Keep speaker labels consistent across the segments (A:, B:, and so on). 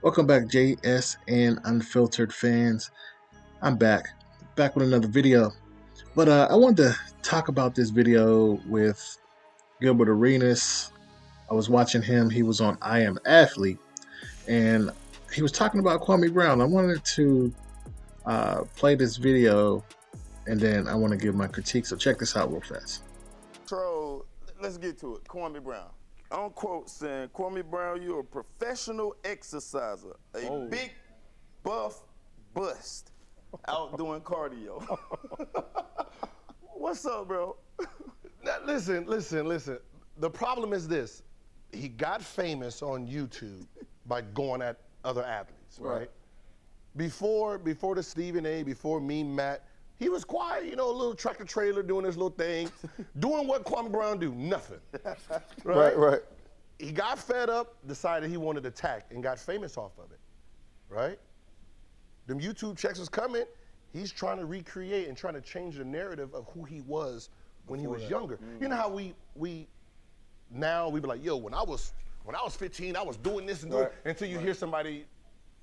A: Welcome back, JS and Unfiltered fans. I'm back with another video. But I wanted to talk about this video with Gilbert Arenas. I was watching him. He was on I Am Athlete, and he was talking about Kwame Brown. I wanted to play this video, and then I want to give my critique. So check this out real fast.
B: So let's get to it. Kwame Brown. Unquote saying, Kwame Brown, you're a professional exerciser, a big buff bust out doing cardio. What's up, bro?
C: Now, listen. The problem is this. He got famous on YouTube by going at other athletes, right? Before the Stephen A, before me, Matt, he was quiet, a little tractor trailer doing his little thing, doing what Kwame Brown do, nothing.
B: Right.
C: He got fed up, decided he wanted to attack, and got famous off of it, right? Them YouTube checks was coming. He's trying to recreate and trying to change the narrative of who he was when he was younger. You know how we now we be like, yo, when I was 15, I was doing this and doing, until you hear somebody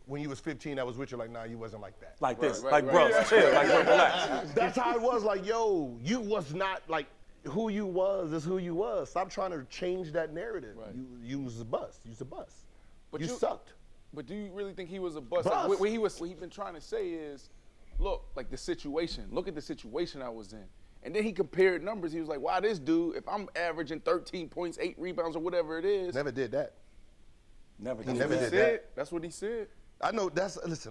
C: when you was 15 that was with you, like, nah, you wasn't like that.
D: Like this, bro, chill, like, bro, relax.
C: That's how it was. Like, yo, you was not like who you was is who you was. Stop trying to change that narrative.
D: Right.
C: You was a bust. You was a bust.
D: But
C: you sucked.
D: But do you really think he was a bust?
C: Bust.
D: Like, what he been trying to say is, look, like the situation. Look at the situation I was in. And then he compared numbers. He was like, wow, this dude, if I'm averaging 13 points, 8 rebounds, or whatever it is.
C: Never did that.
D: Never
C: did
D: that.
C: that.
D: That's what he said.
C: I know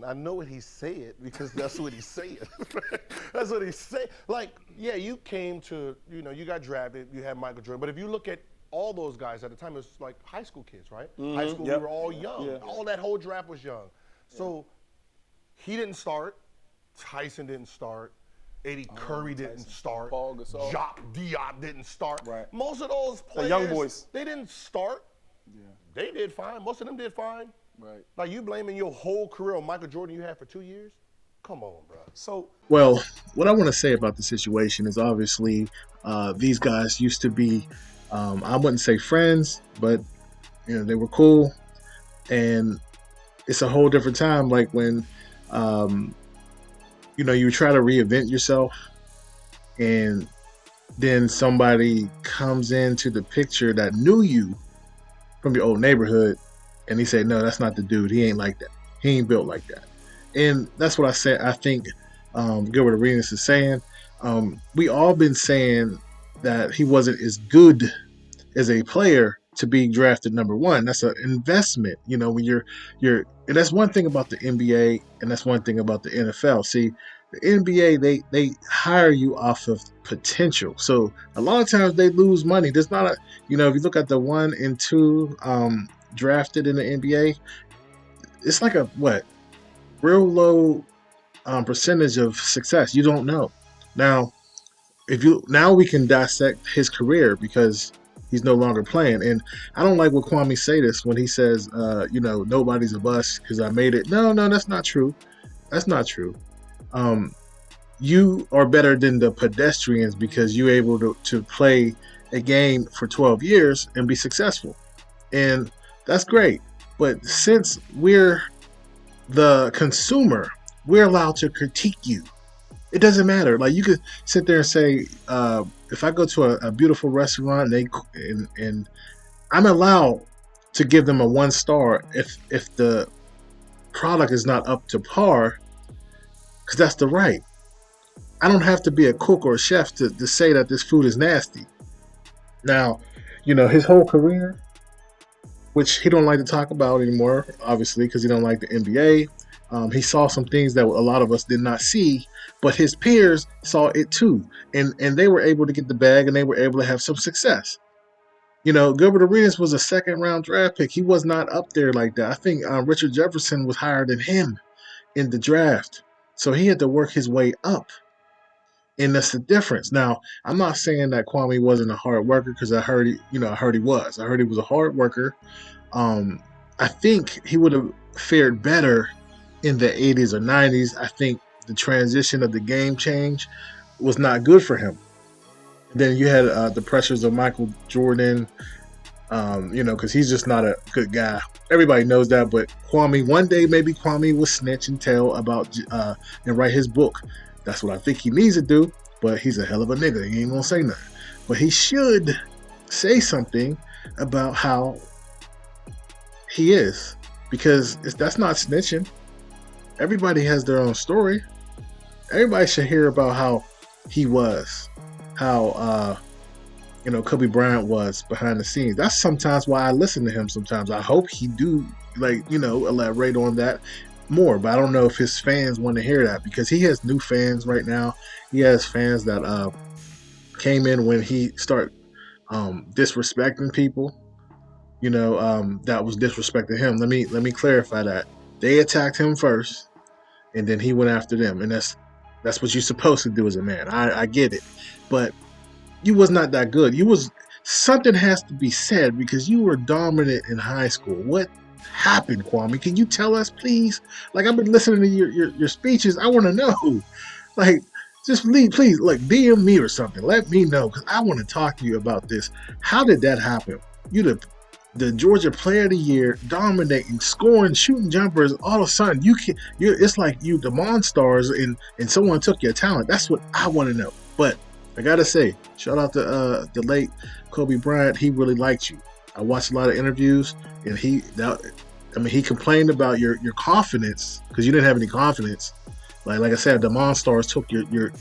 C: I know what he said because that's what he said. That's what he said. Like, yeah, you came to, you got drafted, you had Michael Jordan. But if you look at all those guys at the time, it was like high school kids, right? High school, we were all young.
D: Yeah.
C: All that whole draft was young. So he didn't start. Tyson didn't start. Eddie Curry didn't start.
D: Paul Gasol.
C: Jock Diop didn't start.
D: Right.
C: Most of those players,
D: young boys.
C: they didn't start.
D: Yeah.
C: They did fine. Most of them did fine.
D: Right.
C: Like, you blaming your whole career on Michael Jordan you had for 2 years? Come on, bro.
D: So,
A: Well, what I want to say about the situation is obviously these guys used to be, I wouldn't say friends, but they were cool, and it's a whole different time. Like when, you try to reinvent yourself, and then somebody comes into the picture that knew you from your old neighborhood, and he said, no, that's not the dude. He ain't like that. He ain't built like that. And that's what I said. I think Gilbert Arenas is saying. We all been saying that he wasn't as good as a player to be drafted number one. That's an investment. When you're, and that's one thing about the NBA, and that's one thing about the NFL. See, the NBA, they hire you off of potential. So a lot of times they lose money. There's not a, if you look at the 1 and 2 drafted in the NBA, it's like a real low percentage of success. You don't know. Now we can dissect his career because he's no longer playing. And I don't like what Kwame say this when he says, nobody's a bust because I made it. No, that's not true. That's not true. You are better than the pedestrians because you're able to play a game for 12 years and be successful. And that's great. But since we're the consumer, we're allowed to critique you. It doesn't matter. Like, you could sit there and say, if I go to a beautiful restaurant and I'm allowed to give them a 1 star if the product is not up to par, because that's the right. I don't have to be a cook or a chef to say that this food is nasty. Now, his whole career, which he don't like to talk about anymore, obviously, because he don't like the NBA. He saw some things that a lot of us did not see, but his peers saw it too. And they were able to get the bag, and they were able to have some success. Gilbert Arenas was a 2nd-round draft pick. He was not up there like that. I think Richard Jefferson was higher than him in the draft. So he had to work his way up. And that's the difference. Now, I'm not saying that Kwame wasn't a hard worker, because I heard he was. I heard he was a hard worker. I think he would have fared better in the 80s or 90s. I think the transition of the game change was not good for him. Then you had the pressures of Michael Jordan, because he's just not a good guy. Everybody knows that, but Kwame, one day maybe Kwame will snitch and tell about and write his book. That's what I think he needs to do. But he's a hell of a nigga. He ain't gonna say nothing. But he should say something about how he is, because that's not snitching. Everybody has their own story. Everybody should hear about how he was, how Kobe Bryant was behind the scenes. That's sometimes why I listen to him. Sometimes I hope he do elaborate on that more. But I don't know if his fans want to hear that, because he has new fans right now. He has fans that came in when he started disrespecting people. That was disrespecting him. Let me clarify that. They attacked him first, and then he went after them, and that's what you're supposed to do as a man. I get it, but you was not that good. Something has to be said, because you were dominant in high school. What happened, Kwame? Can you tell us, please? Like, I've been listening to your speeches. I want to know. Like, just please, like, DM me or something. Let me know, because I want to talk to you about this. How did that happen? You the Georgia Player of the Year, dominating, scoring, shooting jumpers. All of a sudden, it's like you the Monstars, and someone took your talent. That's what I want to know. But I gotta say, shout out to the late Kobe Bryant. He really liked you. I watched a lot of interviews, and he complained about your confidence, because you didn't have any confidence. Like I said, the Monstars took your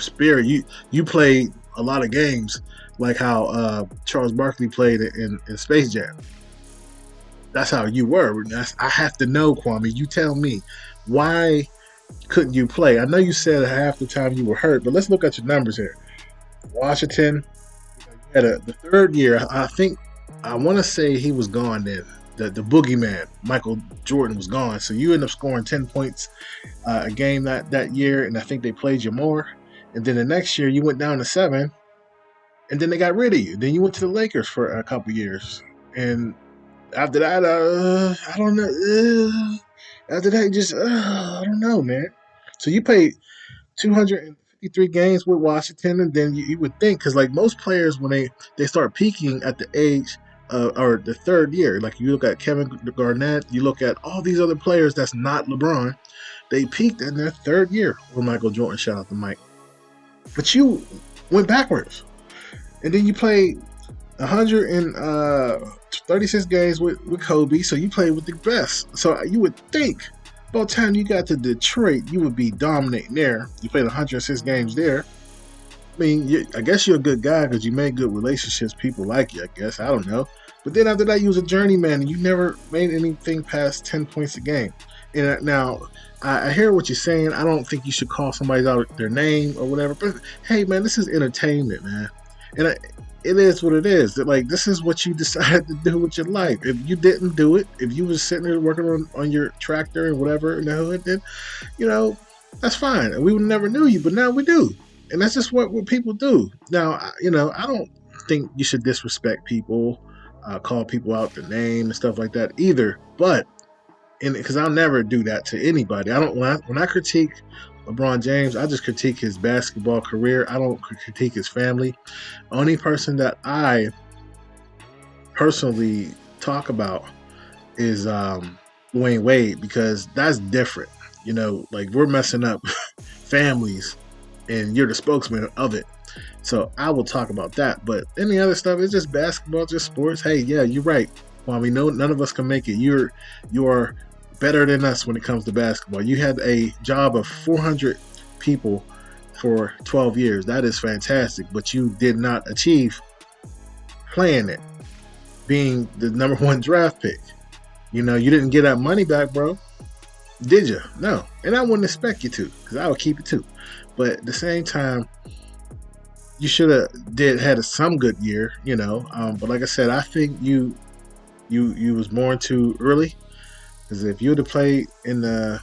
A: spirit. You played a lot of games, like how Charles Barkley played in Space Jam. That's how you were. I have to know, Kwame. You tell me, why couldn't you play? I know you said half the time you were hurt, but let's look at your numbers here. Washington, you had the third year. I want to say he was gone then. The boogeyman, Michael Jordan, was gone. So you ended up scoring 10 points a game that year, and I think they played you more. And then the next year you went down to 7, and then they got rid of you. Then you went to the Lakers for a couple years, and after that, I don't know. After that, just I don't know, man. So you played 253 games with Washington, and then you would think, because like most players, when they start peaking at the age or the third year, like you look at Kevin Garnett, you look at all these other players that's not LeBron, they peaked in their third year with Michael Jordan. Shout out to Mike. But you went backwards, and then you played 136 games with Kobe, so you played with the best. So you would think by the time you got to Detroit, you would be dominating there. You played 106 games there. I mean, I guess you're a good guy because you made good relationships. People like you, I guess. I don't know. But then after that, you was a journeyman, and you never made anything past 10 points a game. And now, I hear what you're saying. I don't think you should call somebody out their name or whatever. But hey, man, this is entertainment, man. And it is what it is. Like, this is what you decided to do with your life. If you didn't do it, if you was sitting there working on your tractor and whatever in the hood, then, that's fine. And we never knew you, but now we do. And that's just what people do. Now, I don't think you should disrespect people, call people out their name and stuff like that either. But, because I'll never do that to anybody. I don't, when I critique LeBron James, I just critique his basketball career. I don't critique his family. Only person that I personally talk about is Dwayne Wade, because that's different. Like, we're messing up families, and you're the spokesman of it. So I will talk about that. But any other stuff, it's just basketball, just sports. Hey, yeah, you're right. Well, we know none of us can make it. You're better than us when it comes to basketball. You had a job of 400 people for 12 years. That is fantastic, but you did not achieve playing it, being the number 1 draft pick. You didn't get that money back, bro. Did you? No. And I wouldn't expect you to, because I would keep it too. But at the same time, you should have had some good year, But like I said, I think you was born too early. Because if you would have played in the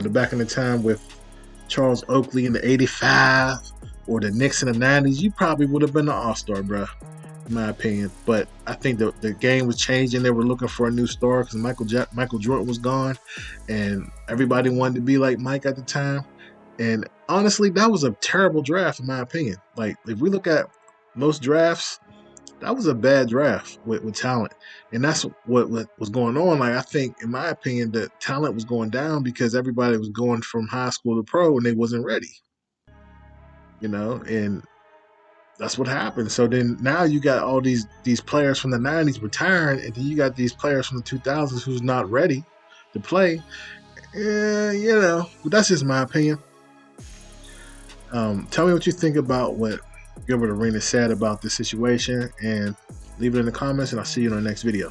A: back in the time with Charles Oakley in the 85 or the Knicks in the 90s, you probably would have been an all-star, bro, in my opinion. But I think the game was changing. They were looking for a new star because Michael Jordan was gone, and everybody wanted to be like Mike at the time. And honestly, that was a terrible draft, in my opinion. Like, if we look at most drafts, that was a bad draft with talent, and that's what was going on. Like I think, in my opinion, the talent was going down because everybody was going from high school to pro and they wasn't ready. And that's what happened. So then now you got all these players from the '90s retiring, and then you got these players from the 2000s who's not ready to play. But that's just my opinion. Tell me what you think about what Gilbert Arenas said about this situation, and leave it in the comments, and I'll see you in the next video.